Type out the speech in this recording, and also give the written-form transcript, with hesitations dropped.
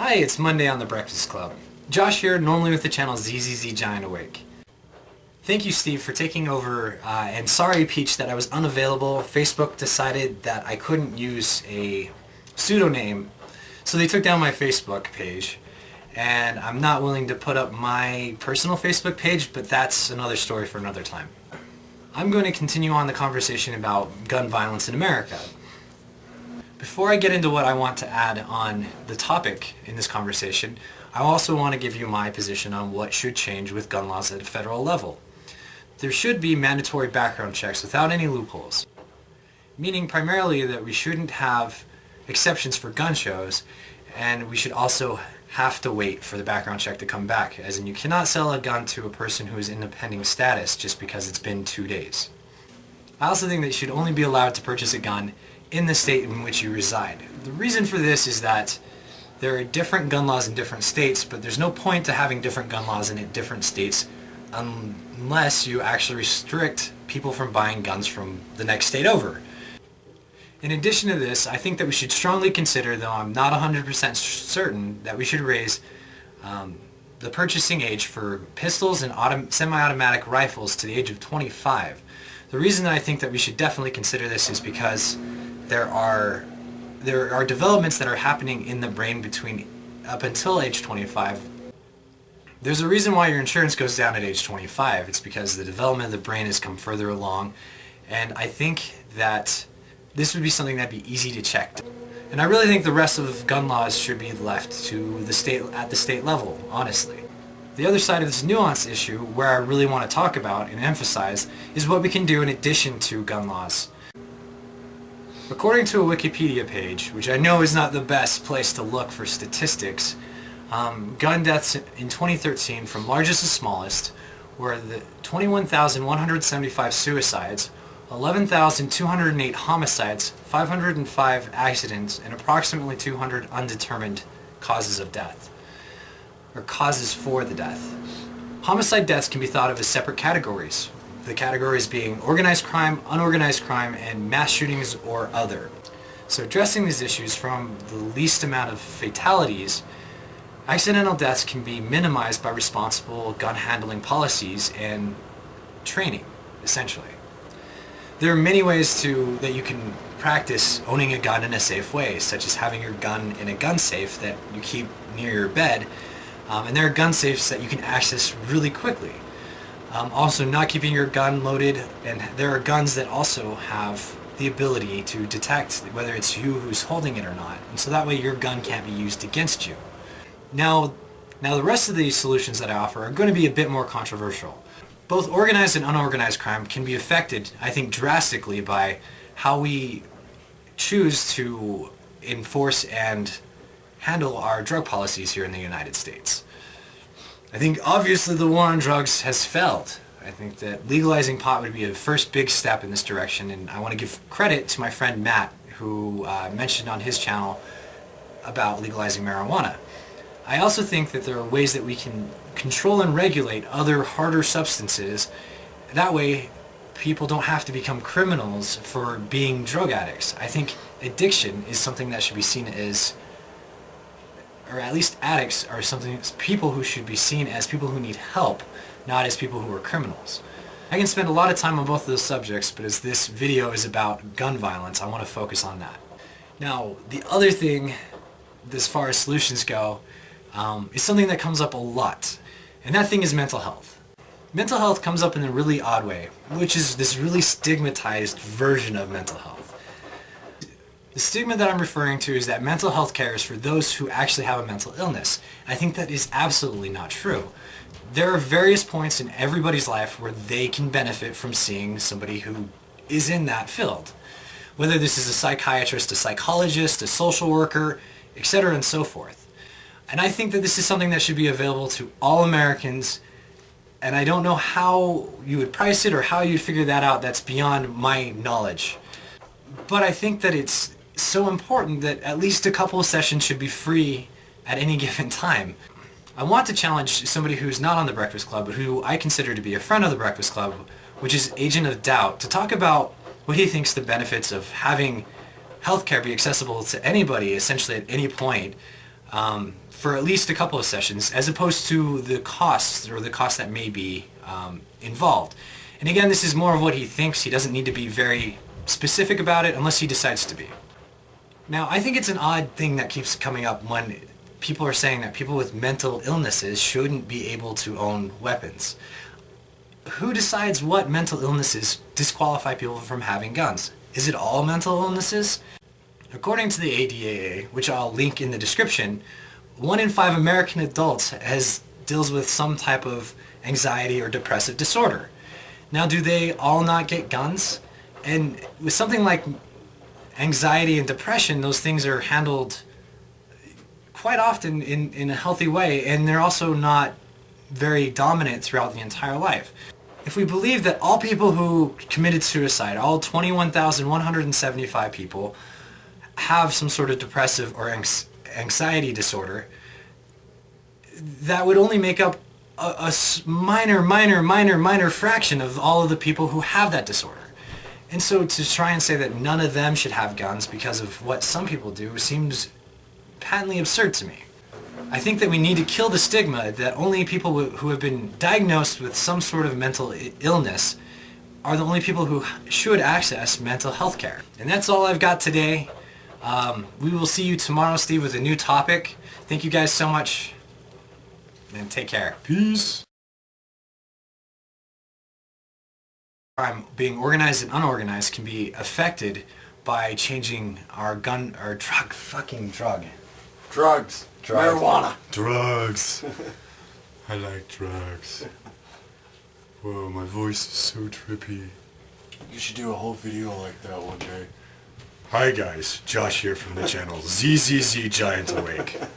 Hi, it's Monday on the Breakfast Club. Josh here, normally with the channel zzzgiantawake. Thank you, Steve, for taking over, and sorry, Peach, that I was unavailable. Facebook decided that I couldn't use a pseudonym, so they took down my Facebook page, and I'm not willing to put up my personal Facebook page, but that's another story for another time. I'm going to continue on the conversation about gun violence in America. Before I get into what I want to add on the topic in this conversation, I also want to give you my position on what should change with gun laws at a federal level. There should be mandatory background checks without any loopholes, meaning primarily that we shouldn't have exceptions for gun shows, and we should also have to wait for the background check to come back, as in you cannot sell a gun to a person who is in a pending status just because it's been 2 days. I also think that you should only be allowed to purchase a gun in the state in which you reside. The reason for this is that there are different gun laws in different states, but there's no point to having different gun laws in different states unless you actually restrict people from buying guns from the next state over. In addition to this, I think that we should strongly consider, though I'm not 100% certain, that we should raise the purchasing age for pistols and semi-automatic rifles to the age of 25. The reason that I think that we should definitely consider this is because there are developments that are happening in the brain between up until age 25. There's a reason why your insurance goes down at age 25. It's because the development of the brain has come further along, and I think that this would be something that'd be easy to check. And I really think the rest of gun laws should be left to the state at the state level, honestly. The other side of this nuanced issue, where I really want to talk about and emphasize, is what we can do in addition to gun laws. According to a Wikipedia page, which I know is not the best place to look for statistics, gun deaths in 2013, from largest to smallest, were the 21,175 suicides, 11,208 homicides, 505 accidents, and approximately 200 undetermined causes of death, or causes for the death. Homicide deaths can be thought of as separate categories, the categories being organized crime, unorganized crime, and mass shootings or other. So addressing these issues from the least amount of fatalities, accidental deaths can be minimized by responsible gun handling policies and training, essentially. There are many ways that you can practice owning a gun in a safe way, such as having your gun in a gun safe that you keep near your bed, and there are gun safes that you can access really quickly. Also, not keeping your gun loaded, and there are guns that also have the ability to detect whether it's you who's holding it or not, and so that way your gun can't be used against you. Now the rest of these solutions that I offer are going to be a bit more controversial. Both organized and unorganized crime can be affected, I think, drastically by how we choose to enforce and handle our drug policies here in the United States. I think obviously the war on drugs has failed. I think that legalizing pot would be a first big step in this direction, and I want to give credit to my friend Matt, who mentioned on his channel about legalizing marijuana. I also think that there are ways that we can control and regulate other harder substances. That way people don't have to become criminals for being drug addicts. I think addiction is something that should be seen as, or at least addicts are people who should be seen as people who need help, not as people who are criminals. I can spend a lot of time on both of those subjects, but as this video is about gun violence, I want to focus on that. Now, the other thing, as far as solutions go, is something that comes up a lot, and that thing is mental health. Mental health comes up in a really odd way, which is this really stigmatized version of mental health. The stigma that I'm referring to is that mental health care is for those who actually have a mental illness. I think that is absolutely not true. There are various points in everybody's life where they can benefit from seeing somebody who is in that field. Whether this is a psychiatrist, a psychologist, a social worker, etc. and so forth. And I think that this is something that should be available to all Americans, and I don't know how you would price it or how you'd figure that out. That's beyond my knowledge. But I think that it's so important that at least a couple of sessions should be free at any given time. I want to challenge somebody who's not on the Breakfast Club, but who I consider to be a friend of the Breakfast Club, which is Agent of Doubt, to talk about what he thinks the benefits of having healthcare be accessible to anybody, essentially at any point, for at least a couple of sessions, as opposed to the costs or the cost that may be involved. And again, this is more of what he thinks. He doesn't need to be very specific about it unless he decides to be. Now, I think it's an odd thing that keeps coming up when people are saying that people with mental illnesses shouldn't be able to own weapons. Who decides what mental illnesses disqualify people from having guns? Is it all mental illnesses? According to the ADAA, which I'll link in the description, 1 in 5 American adults deals with some type of anxiety or depressive disorder. Now, do they all not get guns? And with something like anxiety and depression, those things are handled quite often in a healthy way, and they're also not very dominant throughout the entire life. If we believe that all people who committed suicide, all 21,175 people, have some sort of depressive or anxiety disorder, that would only make up a minor fraction of all of the people who have that disorder. And so to try and say that none of them should have guns because of what some people do seems patently absurd to me. I think that we need to kill the stigma that only people who have been diagnosed with some sort of mental illness are the only people who should access mental health care. And that's all I've got today. We will see you tomorrow, Steve, with a new topic. Thank you guys so much, and take care. Peace. Crime, being organized and unorganized, can be affected by changing our drug. Drugs. Marijuana. Drugs. I like drugs. Whoa, my voice is so trippy. You should do a whole video like that one day. Hi guys, Josh here from the channel zzzgiantawake.